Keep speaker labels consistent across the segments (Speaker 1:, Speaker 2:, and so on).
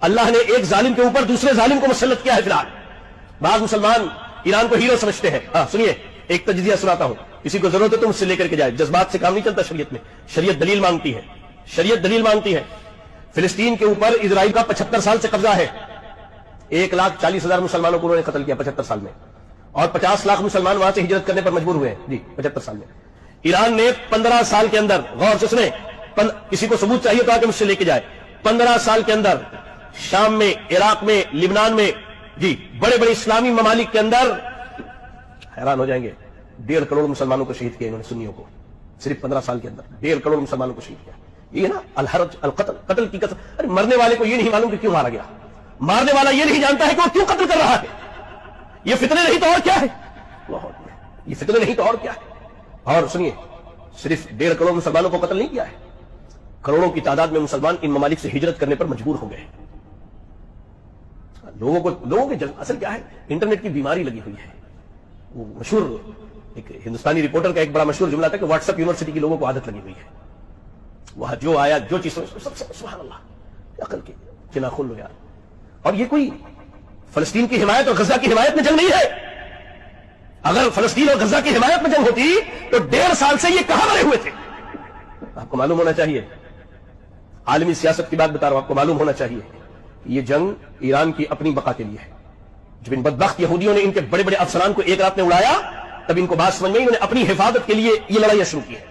Speaker 1: اللہ نے ایک ظالم کے اوپر دوسرے ظالم کو مسلط کیا ہے فی الحال. بعض مسلمان ایران کو ہیرو سمجھتے ہیں. سنیے ایک تجزیہ سناتا ہوں, کسی کو ضرورت ہے تو مجھ سے لے کر کے جائے. جذبات سے کام نہیں چلتا شریعت میں, شریعت دلیل مانگتی ہے, شریعت دلیل مانگتی ہے. فلسطین کے اوپر اسرائیل کا 75 سال سے قبضہ ہے. 1,40,000 مسلمانوں کو انہوں نے قتل کیا 75 سال میں, اور 50 لاکھ مسلمان وہاں سے ہجرت کرنے پر مجبور ہوئے ہیں. جی 75 سال میں. ایران نے 15 سال کے اندر, غور سے سنیں, کسی کو ثبوت چاہیے تو آ کے مجھ سے لے کے جائے, 15 سال کے اندر شام میں, عراق میں, لبنان میں, جی بڑے بڑے اسلامی ممالک کے اندر, حیران ہو جائیں گے, 1.5 کروڑ مسلمانوں کو شہید کیا انہوں نے, سنیوں کو, صرف 15 سال کے اندر 1.5 کروڑ مسلمانوں کو شہید کیا. یہ نا الحرج القتل, قتل کی قتل. ارے مرنے والے کو یہ نہیں معلوم کہ کیوں مارا گیا, مارنے والا یہ نہیں جانتا ہے کہ وہ کیوں قتل کر رہا ہے. یہ فتنے نہیں تو اور کیا ہے, یہ فتنے نہیں تو اور کیا ہے. اور سنیے, صرف 1.5 کروڑ مسلمانوں کو قتل نہیں کیا ہے, کروڑوں کی تعداد میں مسلمان ان ممالک سے ہجرت کرنے پر مجبور ہو گئے. لوگوں کے اصل کیا ہے, انٹرنیٹ کی بیماری لگی ہوئی ہے. وہ مشہور ایک ہندوستانی رپورٹر کا ایک بڑا مشہور جملہ تھا کہ واٹس ایپ یونیورسٹی کی لوگوں کو عادت لگی ہوئی ہے. وہاں جو آیا جو چیز سب سبحان اللہ, عقل کے چنا کھول لو یار. اور یہ کوئی فلسطین کی حمایت اور غزہ کی حمایت میں جنگ نہیں ہے. اگر فلسطین اور غزہ کی حمایت میں جنگ ہوتی تو 1.5 سال سے یہ کہاں مرے ہوئے تھے. آپ کو معلوم ہونا چاہیے, عالمی سیاست کی بات بتا رہا ہوں, آپ کو معلوم ہونا چاہیے یہ جنگ ایران کی اپنی بقا کے لیے ہے. جب ان بدبخت یہودیوں نے ان کے بڑے بڑے افسران کو ایک رات میں اڑایا, تب ان کو بات سمجھ میں انہوں نے اپنی حفاظت کے لیے یہ لڑائیاں شروع کی ہے.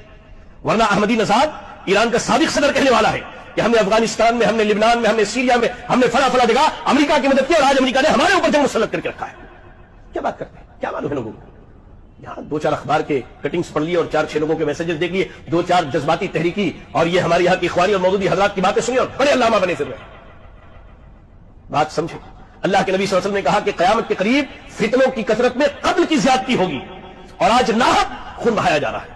Speaker 1: ورنہ احمدی نژاد ایران کا سابق صدر کہنے والا ہے کہ ہم نے افغانستان میں, ہم نے لبنان میں, ہم نے سیریا میں, ہم نے فلاں جگہ امریکہ کی مدد کی, اور آج امریکہ نے ہمارے اوپر جنگ مسلط کر کے رکھا ہے. کیا بات کرتے ہیں, کیا معلوم ہے لوگوں کو. یہاں 2-4 اخبار کے کٹنگز پڑھ لیے اور 4-6 لوگوں کے میسجز دیکھ لیے, 2-4 جذباتی تحریکی اور یہ ہمارے یہاں کی اخوانی اور مودودی حضرات کی باتیں سنی اور بڑے علامہ بنے پھر رہے. بات سمجھے, اللہ کے نبی صلی اللہ علیہ وسلم نے کہا کہ قیامت کے قریب فتنوں کی کثرت میں قتل کی زیادتی ہوگی, اور آج ناحق خون بہایا جا رہا ہے.